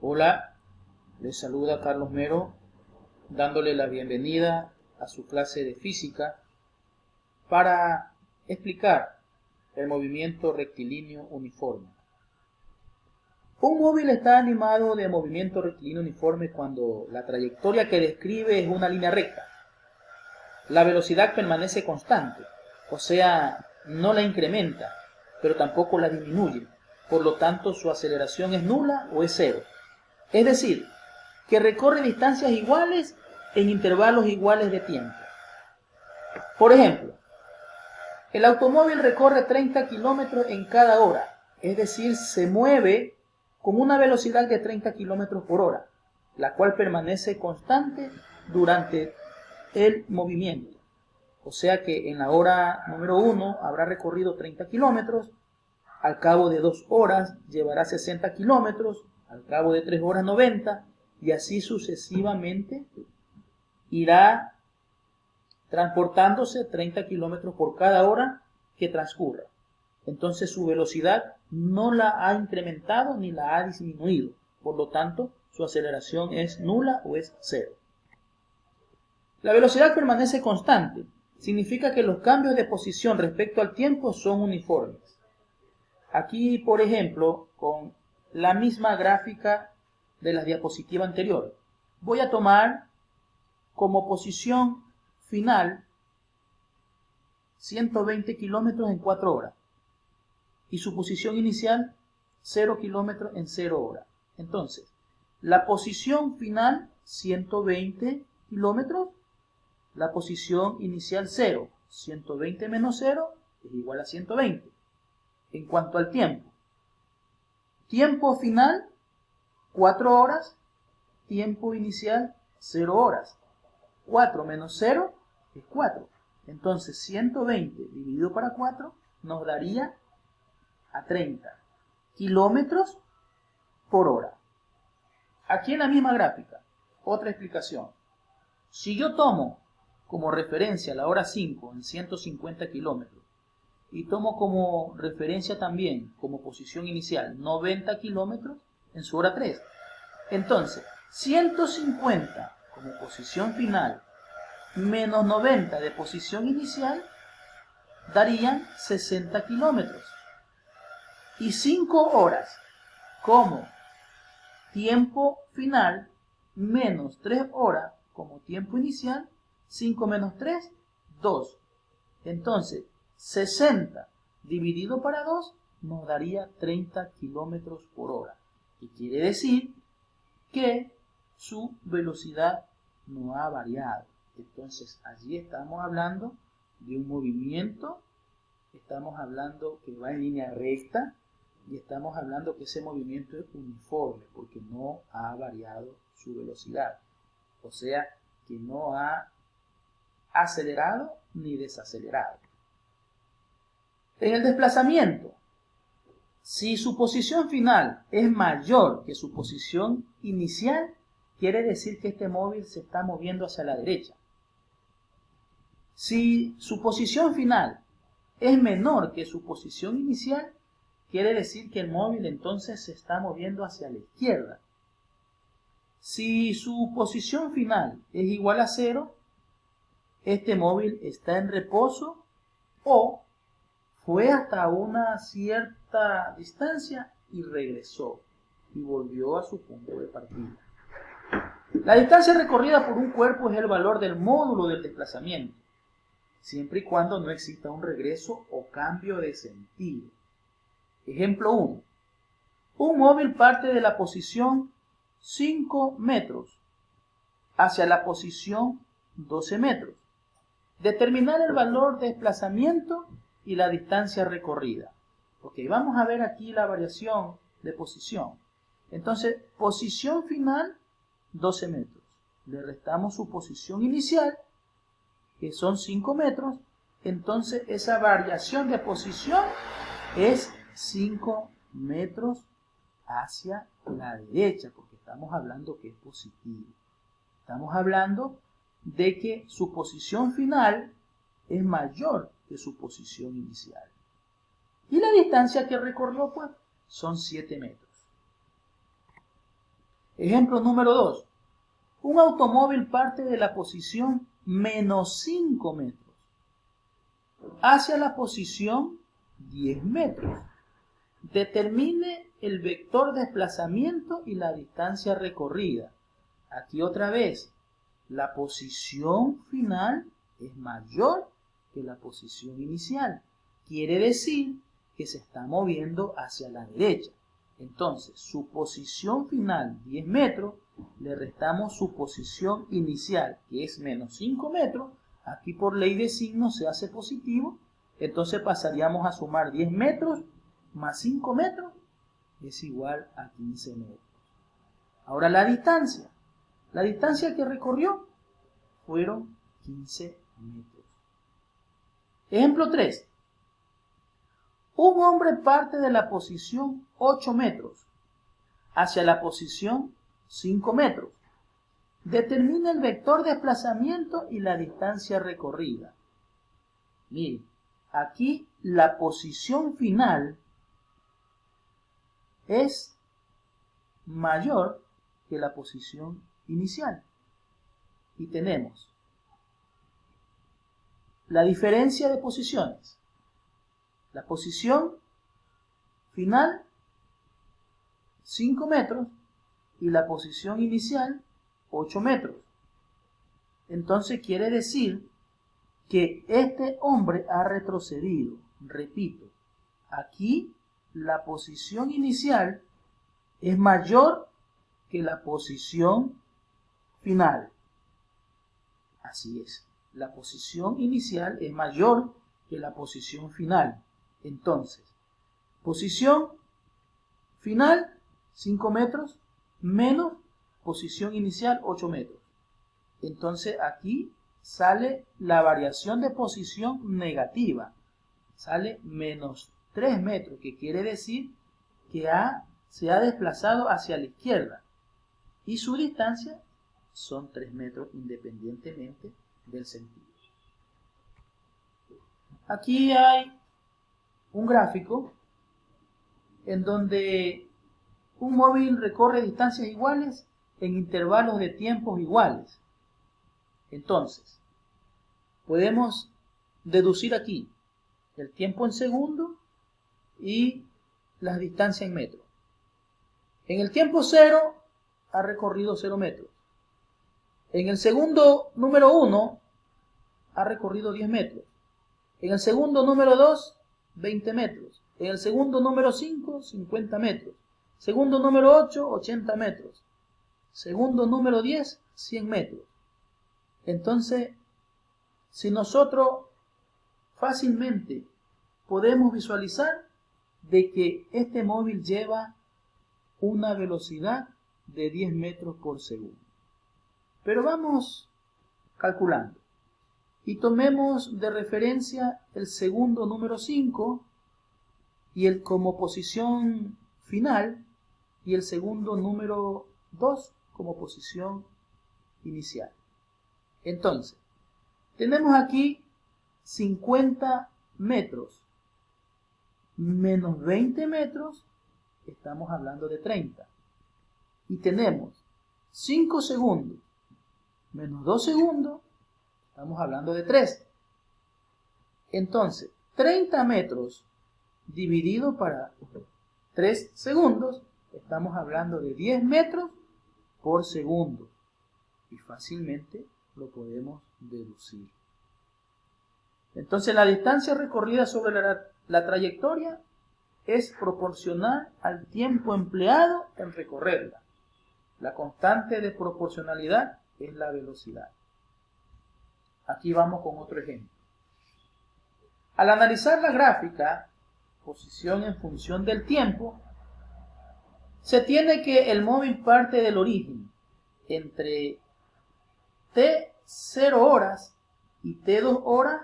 Hola, les saluda Carlos Mero, dándole la bienvenida a su clase de física para explicar el movimiento rectilíneo uniforme. Un móvil está animado de movimiento rectilíneo uniforme cuando la trayectoria que describe es una línea recta. La velocidad permanece constante, o sea, no la incrementa, pero tampoco la disminuye. Por lo tanto, su aceleración es nula o es cero. Es decir, que recorre distancias iguales en intervalos iguales de tiempo. Por ejemplo, el automóvil recorre 30 kilómetros en cada hora, es decir, se mueve con una velocidad de 30 kilómetros por hora, la cual permanece constante durante el movimiento. O sea que en la hora número 1 habrá recorrido 30 kilómetros, al cabo de 2 horas llevará 60 kilómetros, al cabo de 3 horas 90, y así sucesivamente irá transportándose 30 kilómetros por cada hora que transcurra. Entonces su velocidad no la ha incrementado ni la ha disminuido. Por lo tanto, su aceleración es nula o es cero. La velocidad permanece constante. Significa que los cambios de posición respecto al tiempo son uniformes. Aquí, por ejemplo, con la misma gráfica de la diapositiva anterior, voy a tomar como posición final 120 kilómetros en 4 horas y su posición inicial 0 kilómetros en 0 horas. Entonces, la posición final 120 kilómetros, la posición inicial 0. 120 menos 0 es igual a 120. En cuanto al tiempo, tiempo final 4 horas, tiempo inicial 0 horas. 4 menos 0 es 4. Entonces 120 dividido para 4 nos daría a 30 kilómetros por hora. Aquí en la misma gráfica, otra explicación. Si yo tomo como referencia la hora 5 en 150 kilómetros y tomo como referencia también como posición inicial 90 kilómetros en su hora 3, entonces 150 como posición final menos 90 de posición inicial darían 60 kilómetros. Y 5 horas como tiempo final menos 3 horas como tiempo inicial, 5 menos 3, 2. Entonces, 60 dividido para 2 nos daría 30 kilómetros por hora. Y quiere decir que su velocidad no ha variado. Entonces, allí estamos hablando de un movimiento, estamos hablando que va en línea recta y estamos hablando que ese movimiento es uniforme porque no ha variado su velocidad. O sea, que no ha acelerado ni desacelerado. En el desplazamiento, si su posición final es mayor que su posición inicial, quiere decir que este móvil se está moviendo hacia la derecha. Si su posición final es menor que su posición inicial, quiere decir que el móvil entonces se está moviendo hacia la izquierda. Si su posición final es igual a 0, este móvil está en reposo o fue hasta una cierta distancia y regresó y volvió a su punto de partida. La distancia recorrida por un cuerpo es el valor del módulo del desplazamiento, siempre y cuando no exista un regreso o cambio de sentido. Ejemplo 1. Un móvil parte de la posición 5 metros hacia la posición 12 metros. Determinar el valor de desplazamiento y la distancia recorrida. Ok, vamos a ver aquí la variación de posición. Entonces, posición final 12 metros. Le restamos su posición inicial, que son 5 metros. Entonces, esa variación de posición es 5 metros hacia la derecha, porque estamos hablando que es positivo. Estamos hablando de que su posición final es mayor que su posición inicial. Y la distancia que recorrió, pues, son 7 metros. Ejemplo número 2. Un automóvil parte de la posición menos 5 metros hacia la posición 10 metros. Determine el vector de desplazamiento y la distancia recorrida. Aquí otra vez, la posición final es mayor que la posición inicial. Quiere decir que se está moviendo hacia la derecha. Entonces, su posición final, 10 metros, le restamos su posición inicial, que es menos 5 metros. Aquí por ley de signos se hace positivo. Entonces pasaríamos a sumar 10 metros más 5 metros es igual a 15 metros. Ahora la distancia. La distancia que recorrió fueron 15 metros. Ejemplo 3. Un hombre parte de la posición 8 metros hacia la posición 5 metros. Determina el vector de desplazamiento y la distancia recorrida. Miren, aquí la posición final es mayor que la posición inicial. Y tenemos la diferencia de posiciones. La posición final 5 metros y la posición inicial 8 metros. Entonces quiere decir que este hombre ha retrocedido. Repito, aquí la posición inicial es mayor que la posición final. Así es, la posición inicial es mayor que la posición final. Entonces, posición final 5 metros menos posición inicial 8 metros. Entonces aquí sale la variación de posición negativa. Sale menos 3 metros, que quiere decir que se ha desplazado hacia la izquierda. Y su distancia son 3 metros independientemente del sentido. Aquí hay un gráfico en donde un móvil recorre distancias iguales en intervalos de tiempos iguales. Entonces, podemos deducir aquí el tiempo en segundos y las distancias en metros. En el tiempo 0 ha recorrido 0 metros. En el segundo número 1 ha recorrido 10 metros. En el segundo número 2, 20 metros. En el segundo número 5, 50 metros. Segundo número 8, 80 metros. Segundo número 10, 100 metros. Entonces, si nosotros fácilmente podemos visualizar de que este móvil lleva una velocidad de 10 metros por segundo. Pero vamos calculando y tomemos de referencia el segundo número 5 y el como posición final y el segundo número 2 como posición inicial. Entonces, tenemos aquí 50 metros menos 20 metros, estamos hablando de 30. Y tenemos 5 segundos menos 2 segundos, estamos hablando de 3. Entonces, 30 metros dividido para 3 segundos, estamos hablando de 10 metros por segundo. Y fácilmente lo podemos deducir. Entonces, la distancia recorrida sobre la trayectoria es proporcional al tiempo empleado en recorrerla. La constante de proporcionalidad es la velocidad. Aquí vamos con otro ejemplo. Al analizar la gráfica, posición en función del tiempo, se tiene que el móvil parte del origen entre t0 horas y t2 horas,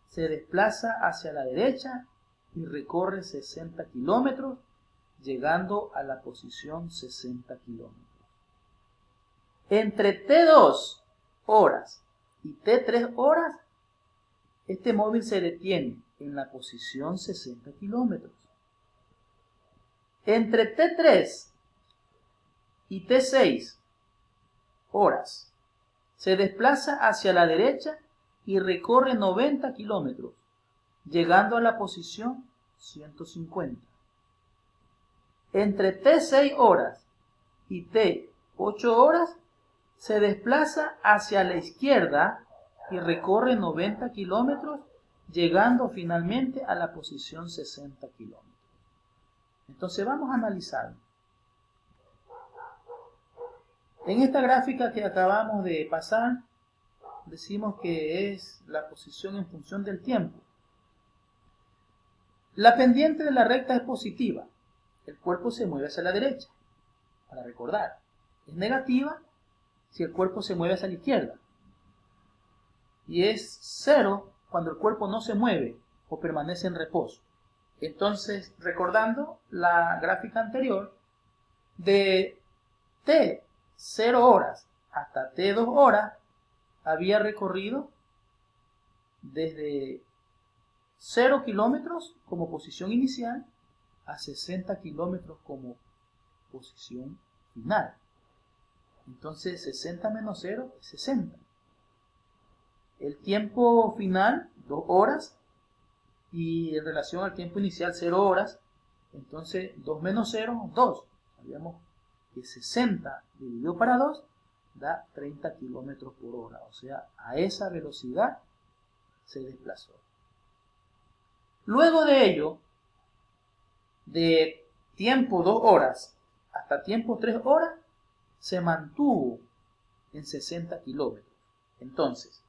se desplaza hacia la derecha y recorre 60 kilómetros, llegando a la posición 60 kilómetros. Entre T2 horas y T3 horas, este móvil se detiene en la posición 60 kilómetros. Entre T3 y T6 horas, se desplaza hacia la derecha y recorre 90 kilómetros, llegando a la posición 150. Entre T6 horas y T8 horas, se desplaza hacia la izquierda y recorre 90 kilómetros, llegando finalmente a la posición 60 kilómetros. Entonces vamos a analizarlo. En esta gráfica que acabamos de pasar, decimos que es la posición en función del tiempo. La pendiente de la recta es positiva. El cuerpo se mueve hacia la derecha. Para recordar, es negativa si el cuerpo se mueve hacia la izquierda. Y es 0 cuando el cuerpo no se mueve o permanece en reposo. Entonces, recordando la gráfica anterior, de T0 horas hasta T2 horas, había recorrido desde 0 kilómetros como posición inicial a 60 kilómetros como posición final. Entonces 60 menos 0 es 60. El tiempo final, 2 horas, y en relación al tiempo inicial, 0 horas, entonces 2 menos 0, 2. Sabíamos que 60 dividido para 2 da 30 kilómetros por hora, o sea, a esa velocidad se desplazó. Luego de ello, de tiempo 2 horas hasta tiempo 3 horas, se mantuvo en 60 kilómetros. Entonces,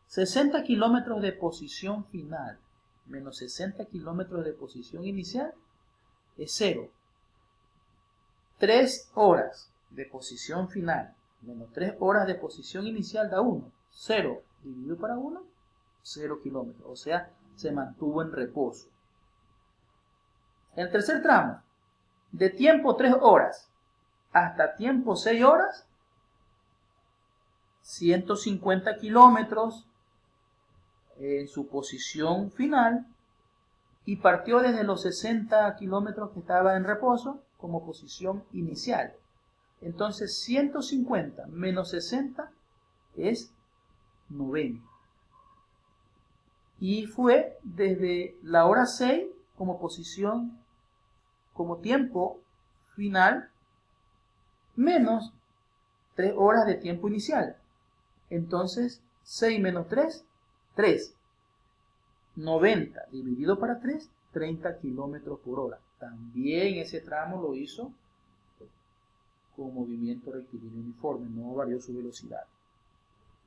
60 kilómetros de posición final menos 60 kilómetros de posición inicial es 0. 3 horas de posición final menos 3 horas de posición inicial da 1. 0 dividido para 1, 0 kilómetros. O sea, se mantuvo en reposo. El tercer tramo, de tiempo 3 horas hasta tiempo 6 horas, 150 kilómetros en su posición final y partió desde los 60 kilómetros que estaba en reposo como posición inicial. Entonces 150 menos 60 es 90. Y fue desde la hora 6 como posición, como tiempo final, menos 3 horas de tiempo inicial. Entonces 6 menos 3, 3. 90 dividido para 3, 30 kilómetros por hora. También ese tramo lo hizo con movimiento rectilíneo uniforme, no varió su velocidad.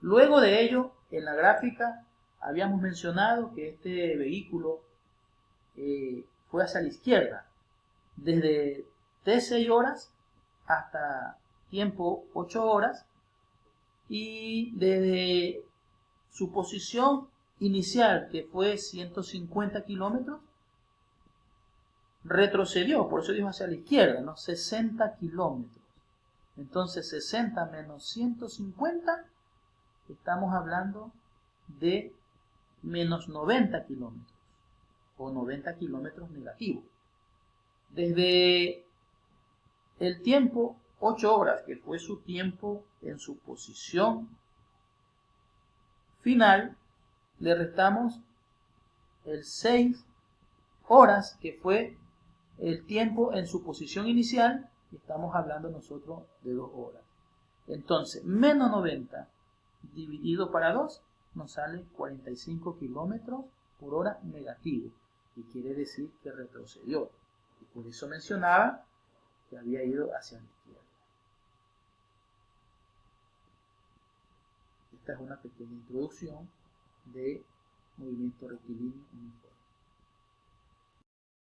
Luego de ello, en la gráfica habíamos mencionado que este vehículo fue hacia la izquierda, desde T6 horas hasta tiempo 8 horas, y desde su posición inicial, que fue 150 kilómetros, retrocedió, por eso dijo hacia la izquierda, ¿no? 60 kilómetros. Entonces 60 menos 150, estamos hablando de menos 90 kilómetros, o 90 kilómetros negativos. Desde el tiempo 8 horas, que fue su tiempo en su posición final, le restamos el 6 horas, que fue el tiempo en su posición inicial, y estamos hablando nosotros de 2 horas. Entonces, menos 90 dividido para 2 nos sale 45 kilómetros por hora negativo, y quiere decir que retrocedió. Y por eso mencionaba que había ido hacia la izquierda. Esta es una pequeña introducción de movimiento rectilíneo uniforme.